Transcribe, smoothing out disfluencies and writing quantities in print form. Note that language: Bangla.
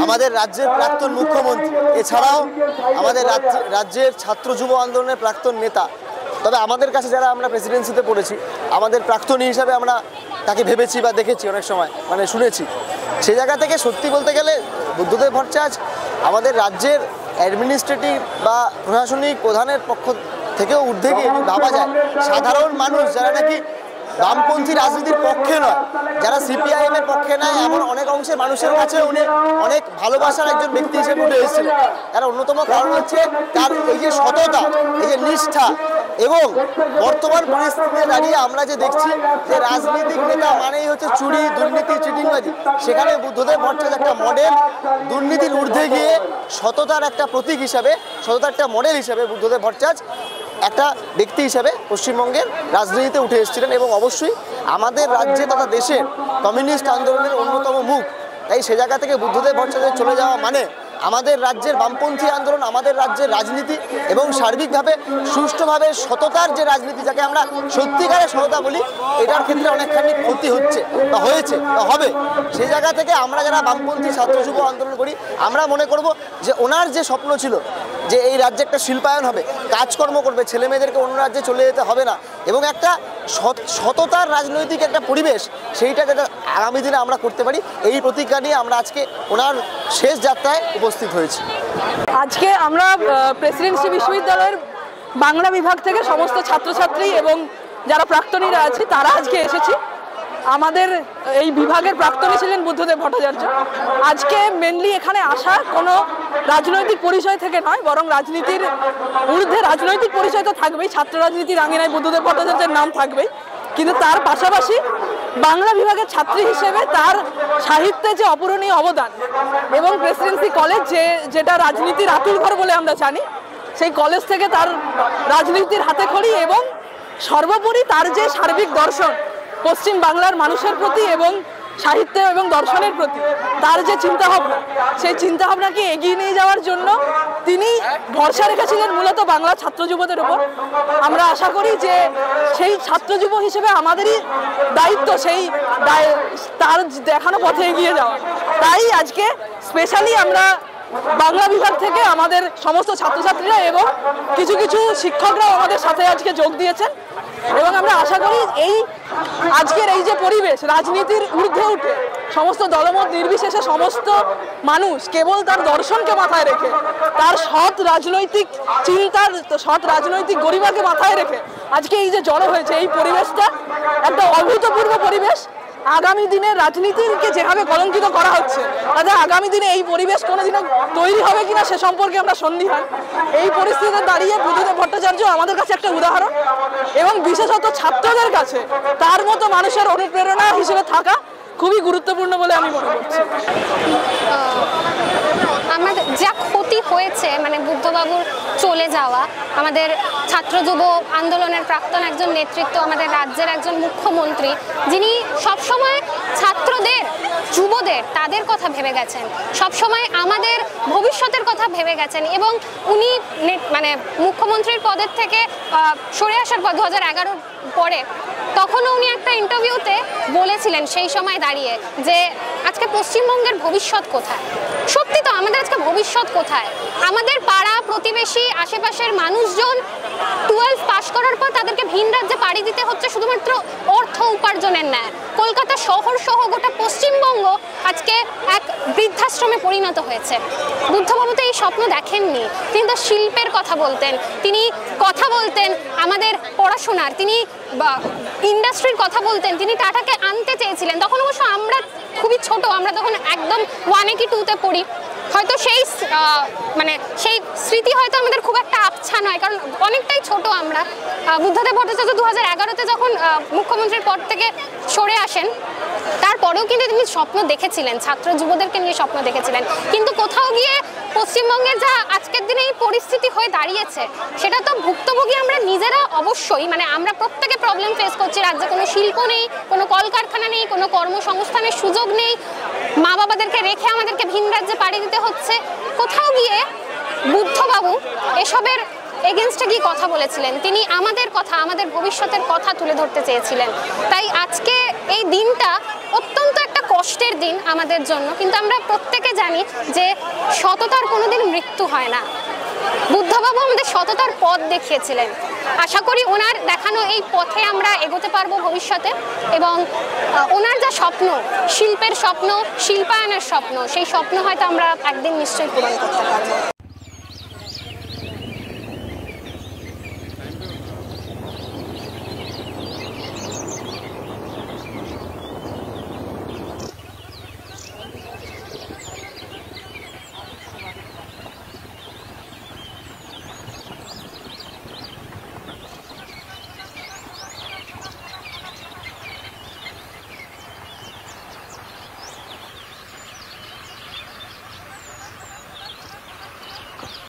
আমাদের রাজ্যের প্রাক্তন মুখ্যমন্ত্রী, এছাড়াও আমাদের রাজ্যের ছাত্র যুব আন্দোলনের প্রাক্তন নেতা। তবে আমাদের কাছে যারা আমরা প্রেসিডেন্সিতে পড়েছি, আমাদের প্রাক্তনী হিসাবে আমরা তাকে ভেবেছি বা দেখেছি অনেক সময়, মানে শুনেছি। সে জায়গা থেকে সত্যি বলতে গেলে বুদ্ধদেব ভট্টাচার্য আমাদের রাজ্যের অ্যাডমিনিস্ট্রেটিভ বা প্রশাসনিক প্রধানের পক্ষ থেকেও ঊর্ধ্বে গিয়ে ভাবা যায় সাধারণ মানুষ যারা নাকি বামপন্থী রাজনীতির পক্ষে নয়, যারা সিপিআইএম এর পক্ষে নয়, এমন অনেক অংশের মানুষের কাছে উনি অনেক ভালোবাসার একজন ব্যক্তি হিসেবে উঠে এসেছিলেন। তার অন্যতম কারণ হচ্ছে তার এই যে সততা, এই যে নিষ্ঠা, এবং বর্তমান পরিস্থিতিতে দাঁড়িয়ে আমরা যে দেখছি যে রাজনৈতিক নেতা মানেই হচ্ছে চুরি, দুর্নীতি, চিটিংবাজি, সেখানে বুদ্ধদেব ভট্টাচার্য একটা মডেল, দুর্নীতির ঊর্ধ্বে গিয়ে সততার একটা প্রতীক হিসাবে, সততার একটা মডেল হিসাবে বুদ্ধদেব ভট্টাচার্য একটা ব্যক্তি হিসাবে পশ্চিমবঙ্গের রাজনীতিতে উঠে এসেছিলেন এবং অবশ্যই আমাদের রাজ্যে তথা দেশের কমিউনিস্ট আন্দোলনের অন্যতম মুখ। তাই সে জায়গা থেকে বুদ্ধদেব ভট্টাচার্য চলে যাওয়া মানে আমাদের রাজ্যের বামপন্থী আন্দোলন, আমাদের রাজ্যের রাজনীতি এবং সার্বিকভাবে সুষ্ঠুভাবে সততার যে রাজনীতি, যাকে আমরা সত্যিকারের সততা বলি, এটার ক্ষেত্রে অনেকখানি ক্ষতি হচ্ছে বা হয়েছে বা হবে। সেই জায়গা থেকে আমরা যারা বামপন্থী ছাত্র যুব আন্দোলন করি, আমরা মনে করব যে ওনার যে স্বপ্ন ছিল যে এই রাজ্যে একটা শিল্পায়ন হবে, কাজকর্ম করবে, ছেলে মেয়েদেরকে অন্য রাজ্যে চলে যেতে হবে না, এবং একটা সততার রাজনৈতিক একটা পরিবেশ, সেইটা যাতে আগামী দিনে আমরা করতে পারি, এই প্রতিজ্ঞা নিয়ে আমরা আজকে ওনার শেষ যাত্রায় উপস্থিত হয়েছি। আজকে আমরা প্রেসিডেন্সি বিশ্ববিদ্যালয়ের বাংলা বিভাগ থেকে সমস্ত ছাত্রছাত্রী এবং যারা প্রাক্তনীরা আছে তারা আজকে এসেছি। আমাদের এই বিভাগের প্রাক্তনী ছিলেন বুদ্ধদেব ভট্টাচার্য। আজকে মেনলি এখানে আসা কোনো রাজনৈতিক পরিচয় থেকে নয়, বরং রাজনীতির ঊর্ধ্বে রাজনৈতিক পরিচয় তো থাকবেই, ছাত্র রাজনীতির আঙিনায় বুদ্ধদেব ভট্টাচার্যের নাম থাকবেই, কিন্তু তার পাশাপাশি বাংলা বিভাগের ছাত্রী হিসেবে তার সাহিত্যে যে অপূরণীয় অবদান, এবং প্রেসিডেন্সি কলেজ যেটা রাজনীতির আতুরঘর বলে আমরা জানি, সেই কলেজ থেকে তার রাজনীতির হাতেখড়ি এবং সর্বোপরি তার যে সার্বিক দর্শন পশ্চিম বাংলার মানুষের প্রতি এবং সাহিত্য এবং দর্শনের প্রতি, তার যে চিন্তাভাবনা, সেই চিন্তাভাবনাকে এগিয়ে নিয়ে যাওয়ার জন্য তিনি ভরসা রেখেছিলেন মূলত বাংলা ছাত্র যুবদের উপর। আমরা আশা করি যে সেই ছাত্র যুব হিসেবে আমাদেরই দায়িত্ব সেই তার দেখানো পথে এগিয়ে যাওয়া। তাই আজকে স্পেশালি আমরা বাংলা বিভাগ থেকে আমাদের সমস্ত ছাত্রছাত্রীরা এবং কিছু কিছু শিক্ষকরাও আমাদের সাথে আজকে যোগ দিয়েছেন, এবং আমরা আশা করি এই আজকের এই যে পরিবেশ, রাজনীতির ঊর্ধ্বে উঠে সমস্ত দলমত নির্বিশেষে সমস্ত মানুষ কেবল তার দর্শনকে মাথায় রেখে, তার সৎ রাজনৈতিক চিন্তার, সৎ রাজনৈতিক গরিমাকে মাথায় রেখে আজকে এই যে জড়ো হয়েছে, এই পরিবেশটা একটা অভূতপূর্ব পরিবেশ। আগামী দিনে রাজনীতিকে যেভাবে কলঙ্কিত করা হচ্ছে, তাতে আগামী দিনে এই পরিবেশ কোনোদিনও তৈরি হবে কিনা সে সম্পর্কে আমরা সন্দিহান। এই পরিস্থিতিতে দাঁড়িয়ে বুদ্ধদেব ভট্টাচার্য আমাদের কাছে একটা উদাহরণ, এবং বিশেষত ছাত্রদের কাছে তার মতো মানুষের অনুপ্রেরণা হিসেবে থাকা খুবই গুরুত্বপূর্ণ বলে আমি মনে করছি। আমাদের যা ক্ষতি হয়েছে, মানে বুদ্ধবাবুর চলে যাওয়া, আমাদের ছাত্র যুব আন্দোলনের প্রাক্তন একজন নেতৃত্ব, আমাদের রাজ্যের একজন মুখ্যমন্ত্রী, যিনি সবসময় ছাত্রদের, যুবদের, তাদের কথা ভেবে গেছেন, সবসময় আমাদের ভবিষ্যতের কথা ভেবে গেছেন, এবং উনি মানে মুখ্যমন্ত্রীর পদের থেকে সরে আসার পর 2011 পরে তখনও উনি একটা ইন্টারভিউতে বলেছিলেন সেই সময় দাঁড়িয়ে যে আজকে পশ্চিমবঙ্গের ভবিষ্যৎ কোথায়। সত্যি তো, আমাদের আজকে ভবিষ্যৎ কোথায়? আমাদের পাড়া প্রতিবেশী আশেপাশের মানুষজন 12 পাশ করার পর তাদেরকে ভিন রাজ্যে পাড়ি দিতে হচ্ছে শুধুমাত্র অর্থ উপার্জনের ন্যায়। কলকাতা শহর সহ গোটা পশ্চিমবঙ্গ আজকে এক বৃদ্ধাশ্রমে পরিণত হয়েছে। বুদ্ধবাবু তো এই স্বপ্ন দেখেননি, তিনি তো শিল্পের কথা বলতেন, তিনি কথা বলতেন আমাদের পড়াশোনার, তিনি ইন্ডাস্ট্রির কথা বলতেন, তিনি টাটাকে আনতে চেয়েছিলেন। তখন অবশ্য আমরা খুবই ছোট, আমরা তখন একদম 1 কি 2তে পড়ি, হয়তো সেই মানে সেই স্মৃতি হয়তো আমাদের খুব একটা আবছা নয়, কারণ অনেকটাই ছোট আমরা। বুদ্ধদেব ভট্টাচার্য 2011-তে যখন মুখ্যমন্ত্রীর পদ থেকে সরে আসেন, তারপরেও কিন্তু তিনি স্বপ্ন দেখেছিলেন, ছাত্র যুবদেরকে নিয়ে স্বপ্ন দেখেছিলেন, কিন্তু কোথাও গিয়ে পশ্চিমবঙ্গের যা আজকের দিনে এই পরিস্থিতি হয়ে দাঁড়িয়েছে, সেটা তো ভুক্তভোগী আমরা নিজেরা অবশ্যই। মানে আমরা প্রত্যেকে প্রবলেম ফেস করছি, রাজ্যে কোনো শিল্প নেই, কোনো কলকারখানা নেই, কোনো কর্মসংস্থানের সুযোগ নেই, মা বাবাদেরকে রেখে আমাদেরকে ভিন রাজ্যে পাড়ি দিতে হচ্ছে। কোথাও গিয়ে বুদ্ধবাবু এসবের এগেনস্টে গিয়ে কথা বলেছিলেন, তিনি আমাদের কথা, আমাদের ভবিষ্যতের কথা তুলে ধরতে চেয়েছিলেন। তাই আজকে এই দিনটা অত্যন্ত একটা কষ্টের দিন আমাদের জন্য, কিন্তু আমরা প্রত্যেকে জানি যে সততার কোনোদিন মৃত্যু হয় না। বুদ্ধবাবু আমাদের সততার পথ দেখিয়েছিলেন। আশা করি ওনার দেখানো এই পথে আমরা এগোতে পারবো ভবিষ্যতে, এবং ওনার যা স্বপ্ন, শিল্পের স্বপ্ন, শিল্পায়নের স্বপ্ন, সেই স্বপ্ন হয়তো আমরা একদিন নিশ্চয়ই পূরণ করতে পারবো।